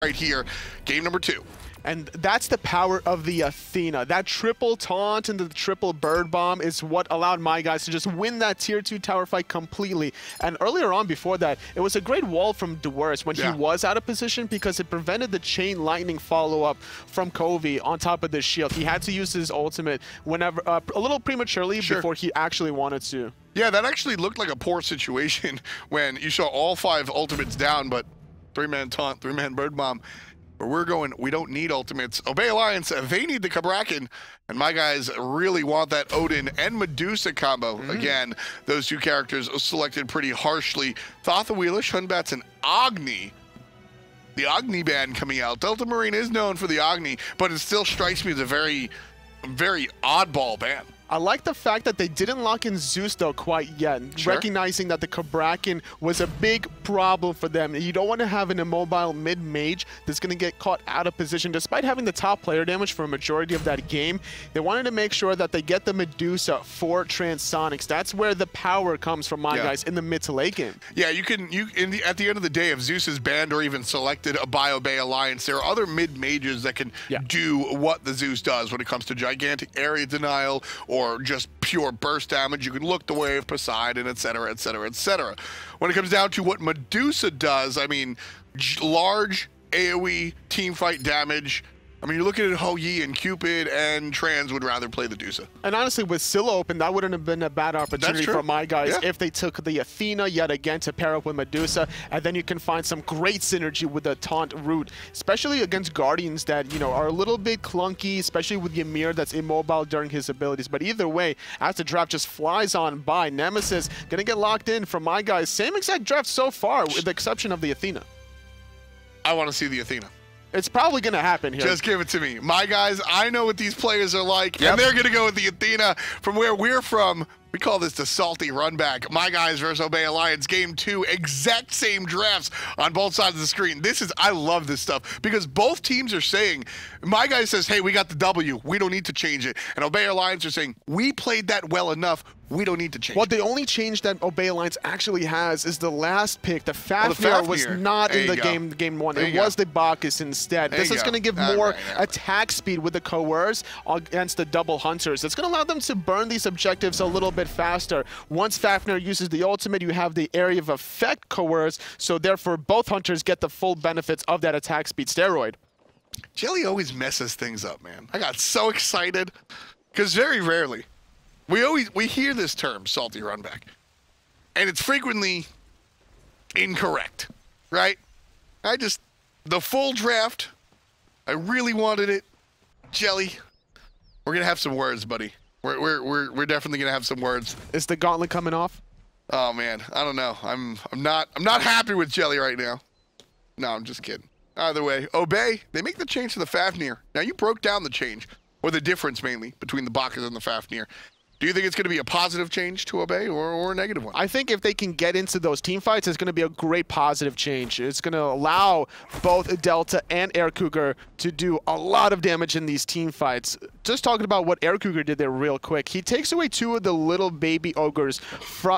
right here, game number 2. And that's the power of the Athena. That triple taunt and the triple bird bomb is what allowed my guys to just win that tier 2 tower fight completely. And earlier on before that, it was a great wall from Duers when he was out of position because it prevented the chain lightning follow-up from Covey on top of the shield. He had to use his ultimate whenever a little prematurely before he actually wanted to. Yeah, that actually looked like a poor situation when you saw all 5 ultimates down, but 3-man taunt, 3-man bird bomb. Where we're going, we don't need ultimates. Obey Alliance, they need the Kabrakan, and my guys really want that Odin and Medusa combo. Again, those 2 characters selected pretty harshly. Thotha Wheelish, Hunbats, and Agni. The Agni band coming out. Delta Marine is known for the Agni, but it still strikes me as a very, very oddball band. I like the fact that they didn't lock in Zeus though quite yet, recognizing that the Kabrakan was a big problem for them. You don't want to have an immobile mid-mage that's going to get caught out of position. Despite having the top player damage for a majority of that game, they wanted to make sure that they get the Medusa for Transonics. That's where the power comes from my guys in the mid to late game. Yeah, at the end of the day, if Zeus is banned or even selected by Obey Alliance, there are other mid-mages that can do what the Zeus does when it comes to gigantic area denial or just pure burst damage. You can look the way of Poseidon, etc., etc., etc. When it comes down to what Medusa does, I mean, large AoE teamfight damage. I mean, you're looking at Ho Yi and Cupid, and Trans would rather play the Dusa. And honestly, with Scylla open, that wouldn't have been a bad opportunity for my guys if they took the Athena yet again to pair up with Medusa, and then you can find some great synergy with the taunt route, especially against Guardians that, you know, are a little bit clunky, especially with Ymir that's immobile during his abilities. But either way, as the draft just flies on by, Nemesis gonna get locked in from my guys. Same exact draft so far, with the exception of the Athena. I want to see the Athena. It's probably going to happen here. Just give it to me. My guys, I know what these players are like, and they're going to go with the Athena. From where we're from, we call this the salty run back. My guys versus Obey Alliance, game 2, exact same drafts on both sides of the screen. I love this stuff because both teams are saying, my guy says, hey, we got the W, we don't need to change it. And Obey Alliance are saying, we played that well enough, we don't need to change it. The only change that Obey Alliance actually has is the last pick. The Fafnir was not in the game 1. It was the Bacchus instead. This is going to give more attack speed with the Coerce against the double hunters. It's going to allow them to burn these objectives a little bit faster. Once Fafnir uses the ultimate, you have the area of effect Coerce, so therefore both hunters get the full benefits of that attack speed steroid. Jelly always messes things up, man. I got so excited because very rarely we hear this term, salty runback, and it's frequently incorrect, right? The full draft, I really wanted it. Jelly, we're gonna have some words, buddy. We're definitely gonna have some words. Is the gauntlet coming off? Oh man, I don't know. I'm not happy with Jelly right now. No, I'm just kidding. Either way, Obey, they make the change to the Fafnir. Now you broke down the change, or the difference mainly, between the Bacchus and the Fafnir. Do you think it's going to be a positive change to Obey or a negative one? I think if they can get into those team fights, it's going to be a great positive change. It's going to allow both Delta and Air Cougar to do a lot of damage in these team fights. Just talking about what Air Cougar did there real quick. He takes away 2 of the little baby ogres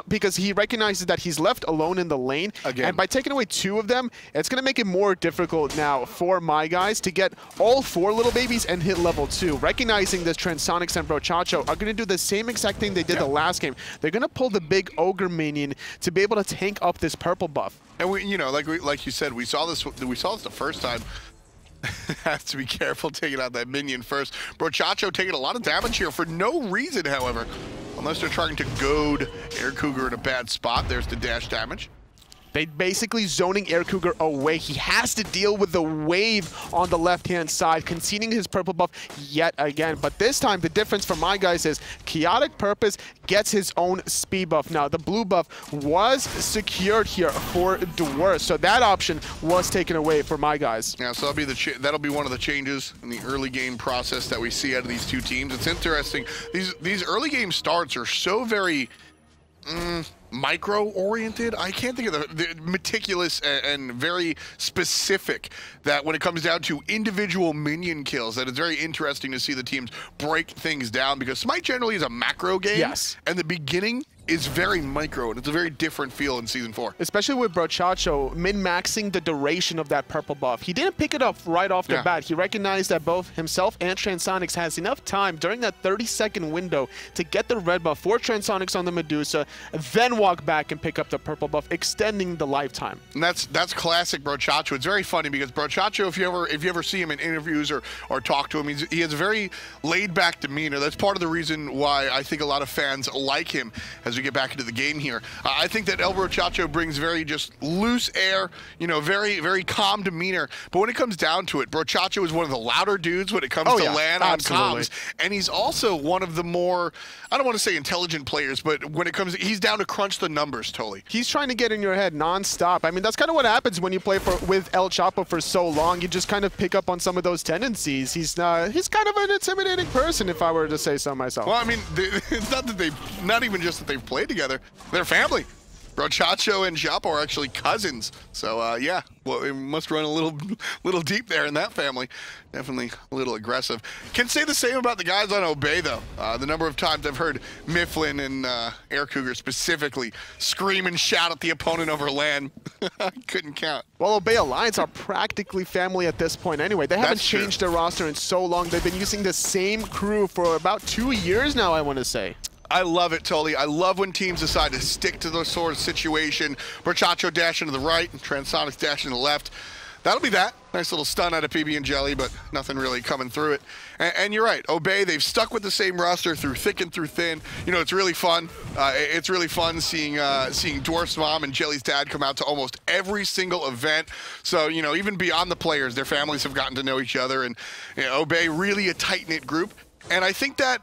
because he recognizes that he's left alone in the lane. And by taking away 2 of them, it's going to make it more difficult now for my guys to get all 4 little babies and hit level 2. Recognizing this Transonics and Brochacho are going to do the same exact thing they did the last game. They're going to pull the big ogre minion to be able to tank up this purple buff. And like you said, we saw this the first time. Has to be careful taking out that minion first. Brochacho taking a lot of damage here for no reason, however. Unless they're trying to goad Air Cougar in a bad spot. There's the dash damage. They basically zoning Air Cougar away. He has to deal with the wave on the left-hand side, conceding his purple buff yet again. But this time, the difference for my guys is Chaotic Purpose gets his own speed buff. Now, the blue buff was secured here for Duers, so that option was taken away for my guys. Yeah, so that'll be one of the changes in the early game process that we see out of these 2 teams. It's interesting. These early game starts are so very micro-oriented. I can't think of the meticulous and very specific that when it comes down to individual minion kills, that it's very interesting to see the teams break things down because Smite generally is a macro game. And the beginning is very micro, and it's a very different feel in Season 4. Especially with Brochacho min-maxing the duration of that purple buff. He didn't pick it up right off the bat. He recognized that both himself and Transonics has enough time during that 30-second window to get the red buff for Transonics on the Medusa, then walk back and pick up the purple buff, extending the lifetime. And that's classic Brochacho. It's very funny because Brochacho, if you ever see him in interviews or talk to him, he has a very laid-back demeanor. That's part of the reason why I think a lot of fans like him as we get back into the game here. I think that El Brochacho brings very just loose air, you know, very calm demeanor. But when it comes down to it, Brochacho is one of the louder dudes when it comes to LAN on comms. And he's also one of the more, I don't want to say intelligent players, but when it comes, he's down to crunch the numbers, Tully. He's trying to get in your head nonstop. I mean, that's kind of what happens when you play with El Chapo for so long. You just kind of pick up on some of those tendencies. He's kind of an intimidating person, if I were to say so myself. Well, I mean, it's not that not even just that they've played together, they're family. Brochacho and Chapo are actually cousins. So, yeah, well, it must run a little deep there in that family. Definitely a little aggressive. Can say the same about the guys on Obey, though. The number of times I've heard Mifflin and Air Cougar specifically scream and shout at the opponent over LAN. I couldn't count. Well, Obey Alliance are practically family at this point anyway. They haven't changed their roster in so long. They've been using the same crew for about 2 years now, I want to say. I love it, Tully. I love when teams decide to stick to this sort of situation. Brochacho dash into the right, Transonics dash into the left. That'll be that. Nice little stun out of PB and Jelly, but nothing really coming through it. And you're right, Obey, they've stuck with the same roster through thick and through thin. You know, it's really fun. It's really fun seeing Dwarf's mom and Jelly's dad come out to almost every single event. So, you know, even beyond the players, their families have gotten to know each other. And you know, Obey, really a tight-knit group. And I think that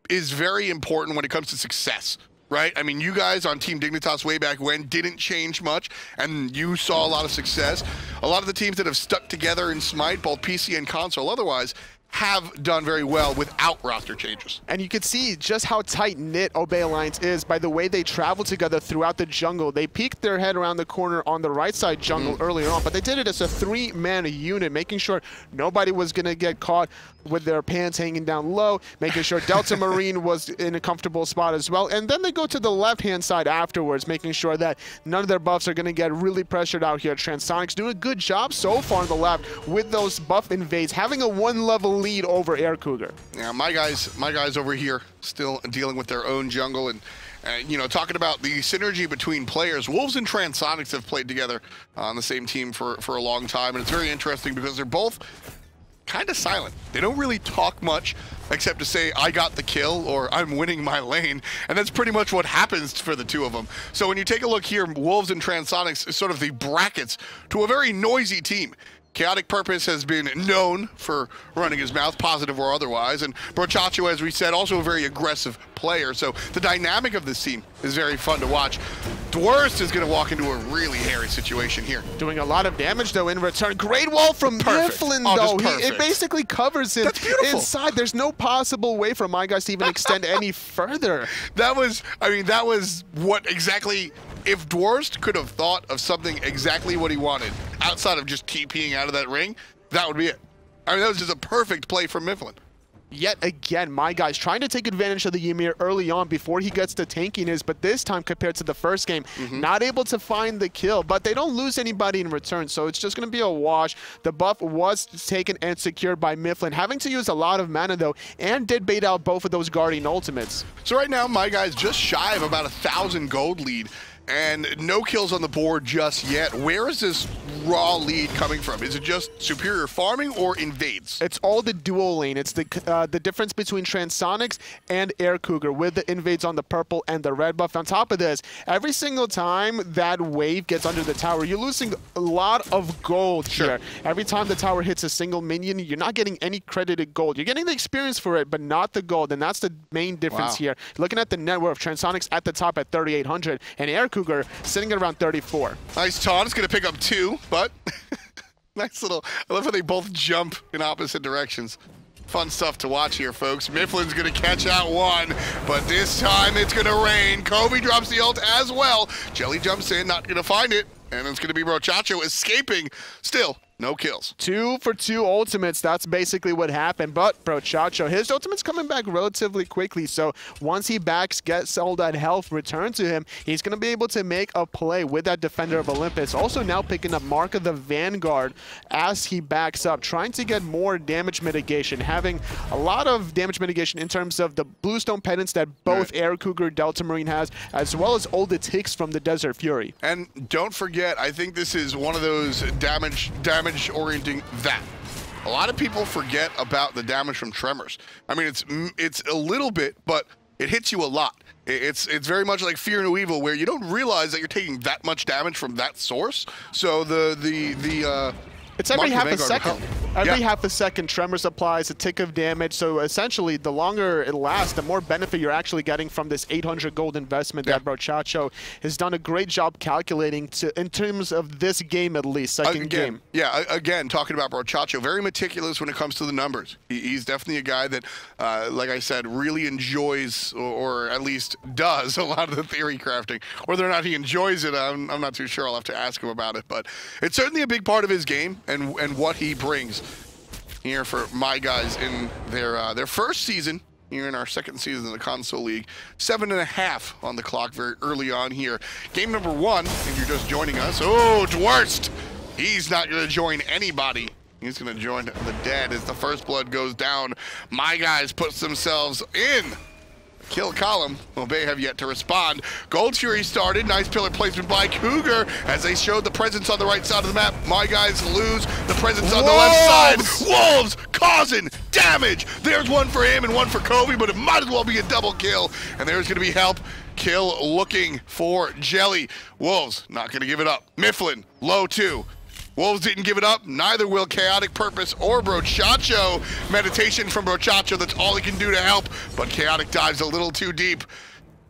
is very important when it comes to success, right? I mean, you guys on Team Dignitas way back when didn't change much, and you saw a lot of success. A lot of the teams that have stuck together in SMITE, both PC and console otherwise, have done very well without roster changes. And you can see just how tight-knit Obey Alliance is by the way they travel together throughout the jungle. They peeked their head around the corner on the right side jungle earlier on, but they did it as a 3-man unit, making sure nobody was going to get caught with their pants hanging down low, making sure Delta Marine was in a comfortable spot as well. And then they go to the left-hand side afterwards, making sure that none of their buffs are going to get really pressured out here. Transonics doing a good job so far on the left with those buff invades, having a 1-level lead over Air Cougar. Yeah, my guys over here still dealing with their own jungle, and you know, talking about the synergy between players. Wolves and Transonics have played together on the same team for a long time, and it's very interesting because they're both kind of silent. They don't really talk much except to say, I got the kill, or I'm winning my lane, and that's pretty much what happens for the two of them. So when you take a look here, Wolves and Transonics is sort of the brackets to a very noisy team. Chaotic Purpose has been known for running his mouth, positive or otherwise, and Brochacho, as we said, also a very aggressive player. So the dynamic of this team is very fun to watch. Dwarst is going to walk into a really hairy situation here. Doing a lot of damage, though, in return. Great wall from Mifflin, though. It basically covers him inside. There's no possible way for my guys to even extend any further. That was what exactly... If Dwarst could have thought of something exactly what he wanted, outside of just TPing out of that ring, that would be it. I mean, that was just a perfect play from Mifflin. Yet again, my guys trying to take advantage of the Ymir early on before he gets to tankiness, but this time compared to the first game, not able to find the kill, but they don't lose anybody in return, so it's just going to be a wash. The buff was taken and secured by Mifflin, having to use a lot of mana though, and did bait out both of those Guardian ultimates. So right now, my guys just shy of about 1,000 gold lead, and no kills on the board just yet. Where is this raw lead coming from? Is it just superior farming or invades? It's all the dual lane. It's the difference between Transonics and Air Cougar with the invades on the purple and the red buff. On top of this, every single time that wave gets under the tower, you're losing a lot of gold here. Every time the tower hits a single minion, you're not getting any credited gold. You're getting the experience for it, but not the gold, and that's the main difference here. Looking at the net worth, Transonics at the top at 3,800, and Air Cougar sitting at around 34. Nice taunt. It's going to pick up 2, but nice little... I love how they both jump in opposite directions. Fun stuff to watch here, folks. Mifflin's going to catch out 1, but this time it's going to rain. Kobe drops the ult as well. Jelly jumps in, not going to find it, and it's going to be Brochacho escaping. Still, No kills. 2 for 2 ultimates. That's basically what happened. But Brochacho, his ultimate's coming back relatively quickly. So once he gets all that health returned to him, he's going to be able to make a play with that Defender of Olympus. Also now picking up Mark of the Vanguard as he backs up, trying to get more damage mitigation, having a lot of damage mitigation in terms of the Bluestone pendants that both Air Cougar, Delta Marine has, as well as all the ticks from the Desert Fury. And don't forget, I think this is one of those damage orienting that a lot of people forget about the damage from tremors. I mean, it's a little bit, but it hits you a lot. It's very much like Fear No Evil, where you don't realize that you're taking that much damage from that source. So it's every half a second. Every half a second, Tremors applies a tick of damage. So essentially, the longer it lasts, the more benefit you're actually getting from this 800 gold investment that Brochacho has done a great job calculating in terms of this game, at least, second game. Yeah, again, talking about Brochacho, very meticulous when it comes to the numbers. He's definitely a guy that, like I said, really enjoys, or at least does, a lot of the theory crafting. Whether or not he enjoys it, I'm not too sure. I'll have to ask him about it. But it's certainly a big part of his game and what he brings here for my guys in their first season here in our second season of the Console League. 7.5 on the clock very early on here. Game number 1, if you're just joining us. Oh, Dwarst! He's not going to join anybody. He's going to join the dead as the first blood goes down. My guys puts themselves in kill column. Obey have yet to respond. Gold Fury started. Nice pillar placement by Cougar as they showed the presence on the right side of the map. My guys lose the presence on the left side. Wolves causing damage. There's one for him and one for Kobe, but it might as well be a double kill. And there's going to be help. Kill looking for Jelly. Wolves not going to give it up. Mifflin, low 2. Wolves didn't give it up, neither will Chaotic Purpose or Brochacho. Meditation from Brochacho, that's all he can do to help, but Chaotic dives a little too deep,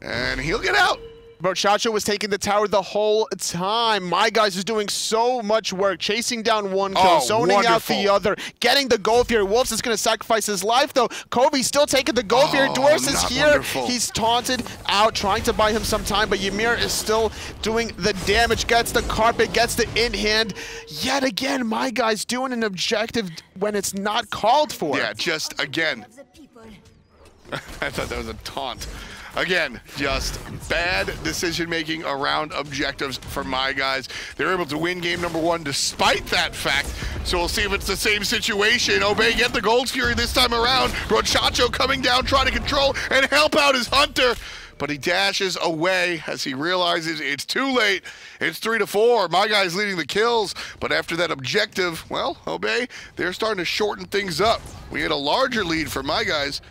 and he'll get out. Brochacho was taking the tower the whole time. My guys is doing so much work, chasing down one kill, zoning out the other, getting the gold Fury. Wolves is going to sacrifice his life, though. Kobe's still taking the gold Fury. Dwarfs is here. Wonderful. He's taunted out, trying to buy him some time, but Ymir is still doing the damage. Gets the carpet, gets the in-hand. Yet again, my guys doing an objective when it's not called for. Yeah, just again. I thought that was a taunt. Again, just bad decision-making around objectives for my guys. They're able to win game number 1 despite that fact. So we'll see if it's the same situation. Obey get the Gold Fury this time around. Brochacho coming down, trying to control and help out his Hunter. But he dashes away as he realizes it's too late. It's 3-4. My guy's leading the kills. But after that objective, well, Obey, they're starting to shorten things up. We had a larger lead for my guys.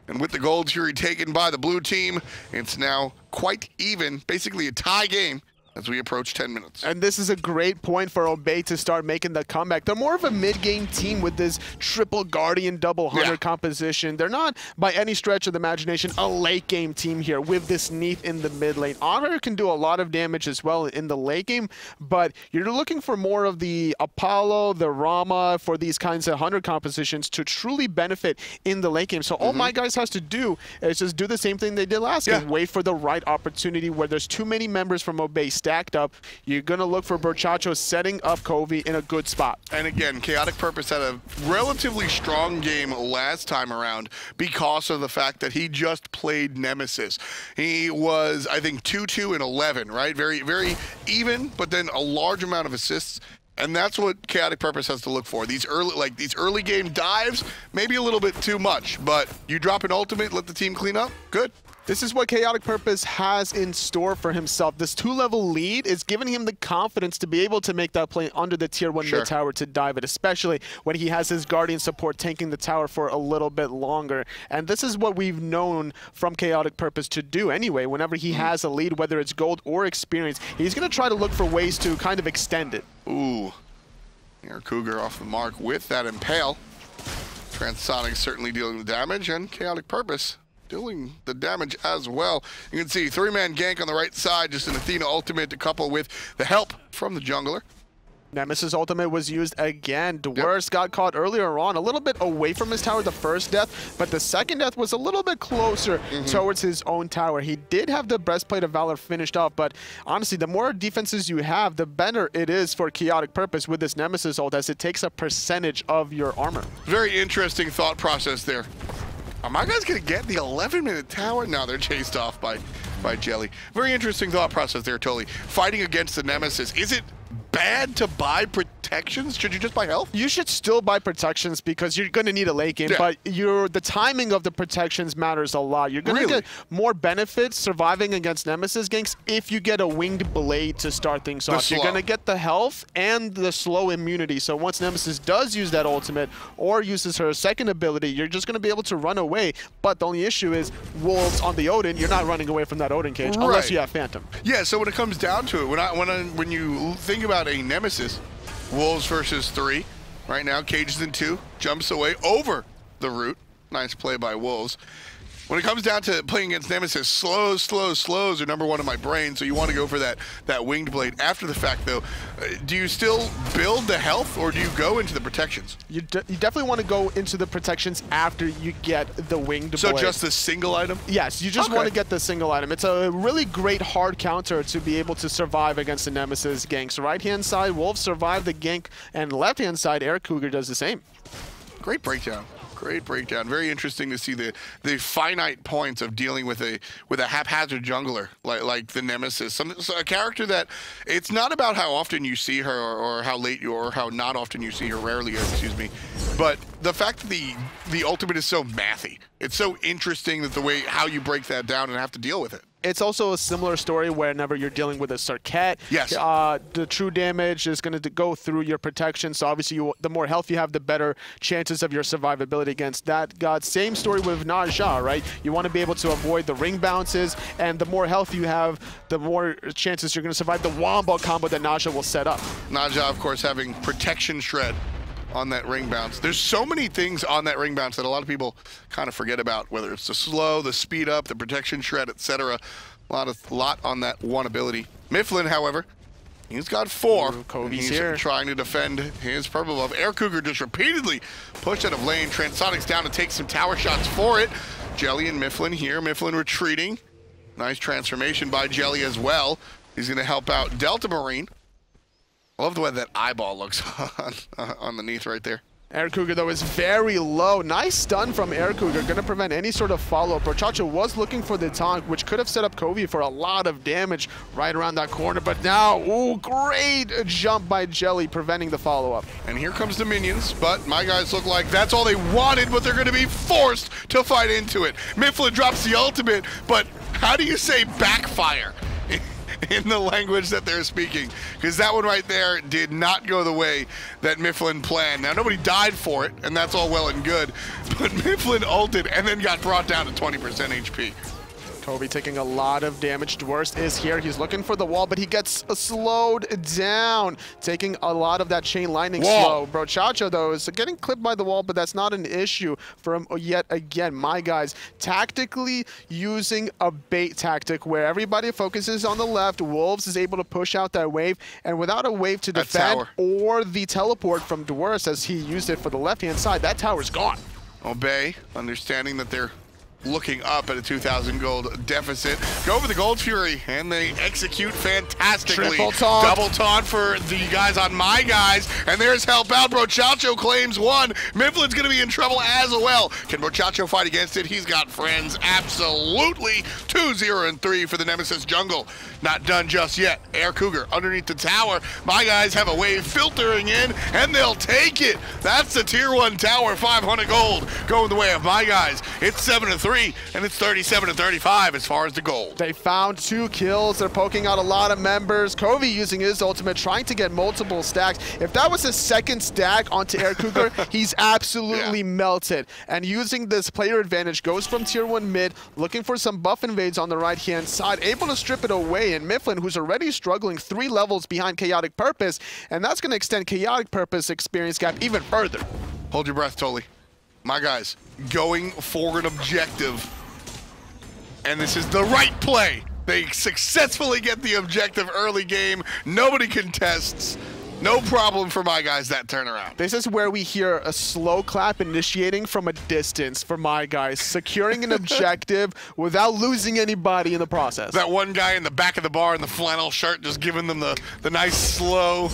And with the Gold Fury taken by the blue team, it's now quite even, basically a tie game as we approach 10 minutes. And this is a great point for Obey to start making the comeback. They're more of a mid-game team with this triple Guardian, double Hunter composition. They're not, by any stretch of the imagination, a late-game team here with this Neath in the mid lane. Honor can do a lot of damage as well in the late game, but you're looking for more of the Apollo, the Rama, for these kinds of Hunter compositions to truly benefit in the late game. So all my guys has to do is just do the same thing they did last game. Wait for the right opportunity where there's too many members from Obey stacked up. You're going to look for Brochacho setting up Kovi in a good spot. And again, Chaotic Purpose had a relatively strong game last time around because of the fact that he just played Nemesis. He was, I think, 2-2 and 11, right? Very, very even, but then a large amount of assists. And that's what Chaotic Purpose has to look for. These early game dives, maybe a little bit too much, but you drop an ultimate, let the team clean up, good. This is what Chaotic Purpose has in store for himself. This 2-level lead is giving him the confidence to be able to make that play under the tier 1 mid tower to dive it, especially when he has his Guardian support tanking the tower for a little bit longer. And this is what we've known from Chaotic Purpose to do anyway. Whenever he has a lead, whether it's gold or experience, he's going to try to look for ways to kind of extend it. Ooh. Air Cougar off the mark with that Impale. Transonic certainly dealing the damage, and Chaotic Purpose dealing the damage as well. You can see 3-man gank on the right side, just an Athena ultimate to couple with the help from the jungler. Nemesis ultimate was used again. Dwurst got caught earlier on, a little bit away from his tower the first death, but the second death was a little bit closer towards his own tower. He did have the Breastplate of Valor finished off, but honestly, the more defenses you have, the better it is for Chaotic Purpose with this Nemesis ult, as it takes a percentage of your armor. Very interesting thought process there. Are my guys going to get the 11-minute tower? No, they're chased off by Jelly. Very interesting thought process there, totally. Fighting against the Nemesis. Is it bad to buy protections? Should you just buy health? You should still buy protections because you're going to need a late game, but the timing of the protections matters a lot. You're going to get more benefits surviving against Nemesis ganks if you get a winged blade to start things off. You're going to get the health and the slow immunity. So once Nemesis does use that ultimate or uses her second ability, you're just going to be able to run away. But the only issue is Wolves on the Odin, you're not running away from that Odin cage unless you have Phantom. Yeah, so when it comes down to it, when you think about a Nemesis, Wolves versus 3. Right now, Cage is in 2. Jumps away over the root. Nice play by Wolves. When it comes down to playing against Nemesis, slows are number one in my brain, so you want to go for that winged blade. After the fact, though, do you still build the health, or do you go into the protections? You definitely want to go into the protections after you get the winged blade. So just the single item? Yes, you just want to get the single item. It's a really great hard counter to be able to survive against the Nemesis ganks. Right-hand side, Wolves survive the gank, and left-hand side, Air Cougar does the same. Great breakdown. Great breakdown. Very interesting to see the finite points of dealing with a haphazard jungler like the Nemesis. A character that it's not about how often you see her or how late you or how not often you see her, rarely, excuse me, but the fact that the ultimate is so mathy. It's so interesting that how you break that down and have to deal with it. It's also a similar story whenever you're dealing with a Circuit. Yes. The true damage is going to go through your protection, so obviously the more health you have, the better chances of your survivability against that god. Same story with Naja, right? You want to be able to avoid the ring bounces, and the more health you have, the more chances you're going to survive the wombo combo that Naja will set up. Naja, of course, having protection shred on that ring bounce. There's so many things on that ring bounce that a lot of people kind of forget about, whether it's the slow, the speed up, the protection shred, etc. A lot on that one ability. Mifflin, however, he's got 4. He's here trying to defend his purple buff. Air Cougar just repeatedly pushed out of lane. Transsonic's down to take some tower shots for it. Jelly and Mifflin here. Mifflin retreating. Nice transformation by Jelly as well. He's going to help out Delta Marine. I love the way that eyeball looks underneath right there. Air Cougar, though, is very low. Nice stun from Air Cougar, going to prevent any sort of follow-up. Brochacho was looking for the taunt, which could have set up Covey for a lot of damage right around that corner, but now, ooh, great jump by Jelly, preventing the follow-up. And here comes the minions, but my guys look like that's all they wanted, but they're going to be forced to fight into it. Mifflin drops the ultimate, but how do you say backfire in the language that they're speaking? Because that one right there did not go the way that Mifflin planned. Now, nobody died for it, and that's all well and good, but Mifflin ulted and then got brought down to 20% HP. Kobe taking a lot of damage. Dwurst is here. He's looking for the wall, but he gets slowed down, taking a lot of that chain lightning slow. Brochacho, though, is getting clipped by the wall, but that's not an issue for him yet again. My guys, tactically using a bait tactic where everybody focuses on the left. Wolves is able to push out that wave, and without a wave to defend or the teleport from Dwurst as he used it for the left-hand side, that tower's gone. Obey, understanding that they're looking up at a 2,000 gold deficit. Go for the Gold Fury, and they execute fantastically. Triple taunt. Double taunt for the guys on my guys, and there's help out. Brochacho claims 1. Mifflin's going to be in trouble as well. Can Brochacho fight against it? He's got friends. Absolutely. 2-0-3 for the Nemesis jungle. Not done just yet. Air Cougar underneath the tower. My guys have a wave filtering in, and they'll take it. That's the tier 1 tower, 500 gold. Going the way of my guys. It's 7-3. And it's 37-35 as far as the gold. They found 2 kills. They're poking out a lot of members. Covey using his ultimate, trying to get multiple stacks. If that was a second stack onto Air Cougar, he's absolutely melted. And using this player advantage, goes from tier 1 mid, looking for some buff invades on the right-hand side, able to strip it away. And Mifflin, who's already struggling 3 levels behind Chaotic Purpose, and that's going to extend Chaotic Purpose experience gap even further. Hold your breath, Toli. My guys, going for an objective, and this is the right play. They successfully get the objective early game. Nobody contests. No problem for my guys, that turnaround. This is where we hear a slow clap initiating from a distance for my guys, securing an objective without losing anybody in the process. That one guy in the back of the bar in the flannel shirt just giving them the nice slow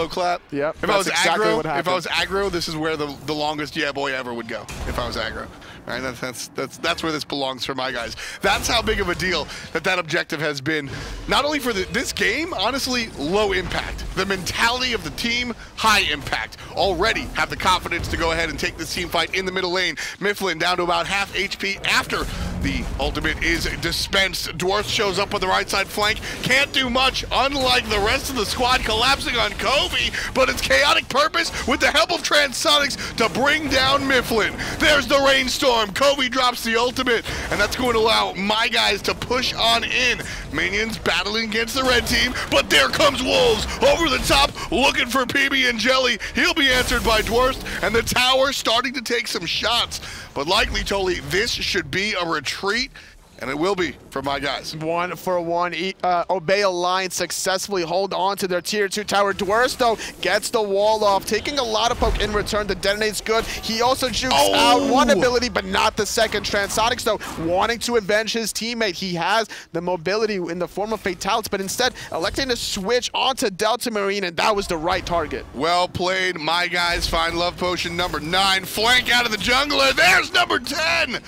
clap. Yep. If I was exactly aggro, what happened. if I was aggro, this is where the longest yeah boy ever would go. If I was aggro. Right, that's where this belongs for my guys. That's how big of a deal that objective has been. Not only for this game, honestly, low impact. The mentality of the team, high impact. Already have the confidence to go ahead and take this team fight in the middle lane. Mifflin down to about half HP after the ultimate is dispensed. Dwarf shows up on the right side flank. Can't do much, unlike the rest of the squad collapsing on Kobe, but it's Chaotic Purpose with the help of Transonics to bring down Mifflin. There's the rainstorm. Kobe drops the ultimate, and that's going to allow my guys to push on in. Minions battling against the red team, but there comes Wolves over the top looking for PB and Jelly. He'll be answered by Dwarst, and the tower starting to take some shots. But likely, Toli, this should be a retreat, and it will be for my guys. 1-for-1. Obey Alliance successfully hold on to their tier 2 tower. Dwarst, though, gets the wall off, taking a lot of poke in return. The detonate's good. He also jukes out one ability, but not the second. Transonics, though, wanting to avenge his teammate. He has the mobility in the form of Fatalities, but instead electing to switch onto Delta Marine, and that was the right target. Well played, my guys. Find love potion number 9. Flank out of the jungler. There's number 10.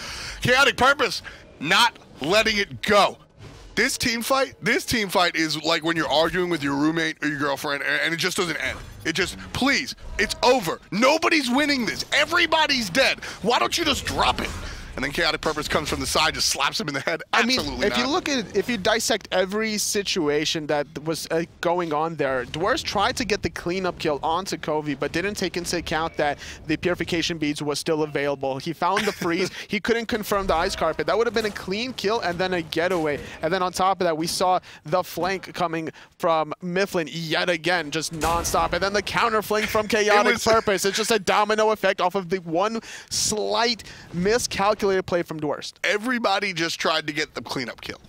Chaotic Purpose not letting it go. This team fight is like when you're arguing with your roommate or your girlfriend and it just doesn't end. It just, please, it's over. Nobody's winning this. Everybody's dead. Why don't you just drop it? And then Chaotic Purpose comes from the side, just slaps him in the head. Absolutely I mean, if you dissect every situation that was going on there, Dwarves tried to get the cleanup kill onto Covey, but didn't take into account that the Purification Beads was still available. He found the freeze. He couldn't confirm the Ice Carpet. That would have been a clean kill and then a getaway. And then on top of that, we saw the flank coming from Mifflin yet again, just nonstop. And then the counter flank from Chaotic Purpose. It's just a domino effect off of the one slight miscalculation play from Dwarst. Everybody just tried to get the cleanup kill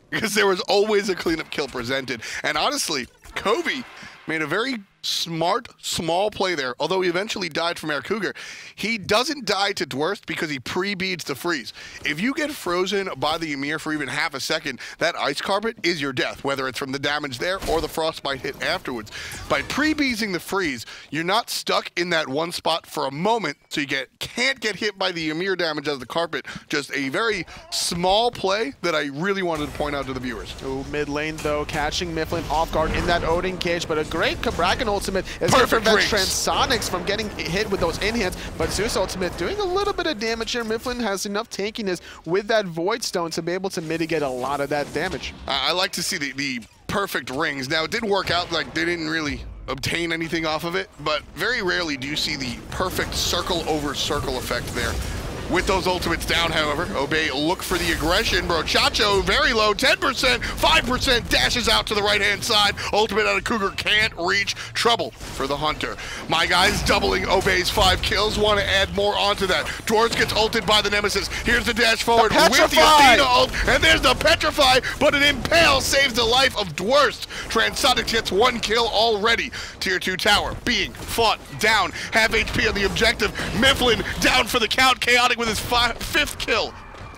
because there was always a cleanup kill presented. And honestly, Kobe made a very smart, small play there, although he eventually died from Air Cougar. He doesn't die to Dwarst because he pre-beads the freeze. If you get frozen by the Ymir for even half a second, that Ice Carpet is your death, whether it's from the damage there or the Frostbite hit afterwards. By pre-beadsing the freeze, you're not stuck in that one spot for a moment, so you can't get hit by the Ymir damage as the carpet. Just a very small play that I really wanted to point out to the viewers. Ooh, mid lane, though, catching Mifflin off guard in that Odin cage, but a great Kabrakan ultimate is going to prevent Transonics from getting hit with those in-hands, but Zeus ultimate doing a little bit of damage here. Mifflin has enough tankiness with that Void Stone to be able to mitigate a lot of that damage. I like to see the perfect rings. Now, it didn't work out, like they didn't really obtain anything off of it, but very rarely do you see the perfect circle over circle effect there. With those ultimates down, however, Obey look for the aggression. Brochacho very low, 10%, 5% dashes out to the right-hand side. Ultimate out of Cougar can't reach. Trouble for the Hunter. My guys doubling Obey's 5 kills. Want to add more onto that. Dwarves gets ulted by the Nemesis. Here's the dash forward with the Athena ult, and there's the Petrify, but an Impale saves the life of Dwarst. Transonics gets 1 kill already. Tier 2 tower being fought down. Half HP on the objective. Mifflin down for the count. Chaotic with his 5th kill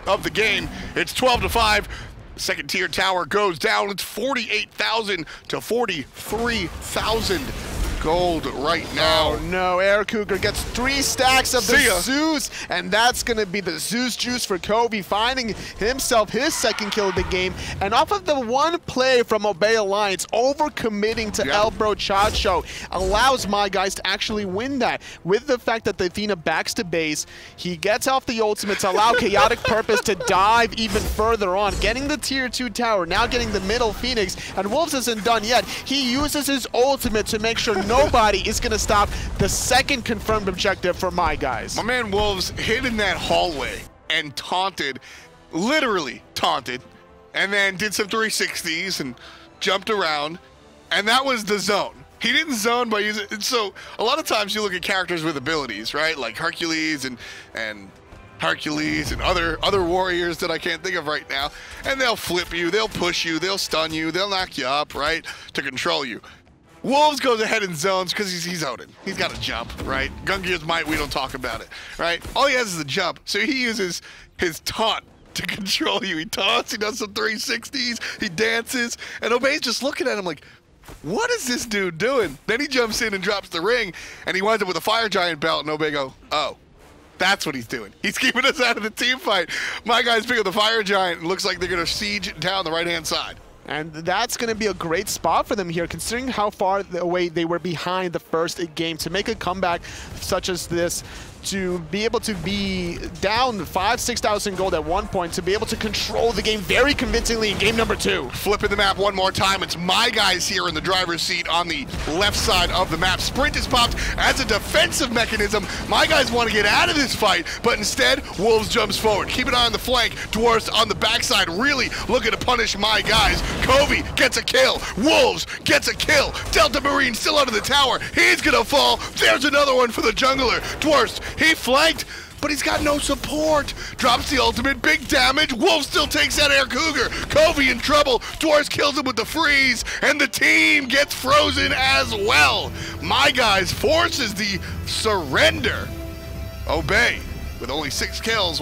of the game. It's 12-5. Second tier tower goes down. It's 48,000 to 43,000 gold right now. Oh no, Air Cougar gets 3 stacks of the Zeus, and that's gonna be the Zeus juice for Kobe, finding himself his 2nd kill of the game. And off of the one play from Obey Alliance, overcommitting to El Brochacho allows my guys to actually win that. With the fact that the Athena backs to base, he gets off the ultimate to allow Chaotic Purpose to dive even further on, getting the tier 2 tower, now getting the middle Phoenix, and Wolves isn't done yet. He uses his ultimate to make sure nobody is going to stop the 2nd confirmed objective for my guys. My man Wolves hid in that hallway and taunted, literally taunted, and then did some 360s and jumped around, and that was the zone. He didn't zone by using it. So a lot of times you look at characters with abilities, right? Like Hercules and other warriors that I can't think of right now, and they'll flip you, they'll push you, they'll stun you, they'll knock you up, right, to control you. Wolves goes ahead and zones because he's Odin. He's got a jump, right? Gungear's might, we don't talk about it, right? All he has is a jump, so he uses his taunt to control you. He taunts, he does some 360s, he dances, and Obey's just looking at him like, what is this dude doing? Then he jumps in and drops the ring, and he winds up with a fire giant belt, and Obey go, oh, that's what he's doing. He's keeping us out of the team fight. My guys pick up the fire giant, and looks like they're going to siege down the right-hand side. And that's going to be a great spot for them here, considering how far away they were behind the first game. To make a comeback such as this, to be able to be down 5,000-6,000 gold at one point, to be able to control the game very convincingly in game number 2. Flipping the map one more time, it's my guys here in the driver's seat on the left side of the map. Sprint is popped as a defensive mechanism. My guys want to get out of this fight, but instead, Wolves jumps forward. Keep an eye on the flank. Dwarfs on the backside, really looking to punish my guys. Covey gets a kill. Wolves gets a kill. Delta Marine still under the tower. He's gonna fall. There's another one for the jungler. Dwarfs, he flanked, but he's got no support. Drops the ultimate, big damage. Wolf still takes out Air Cougar. Covey in trouble. Dwarfs kills him with the freeze, and the team gets frozen as well. My guys forces the surrender. Obey with only 6 kills.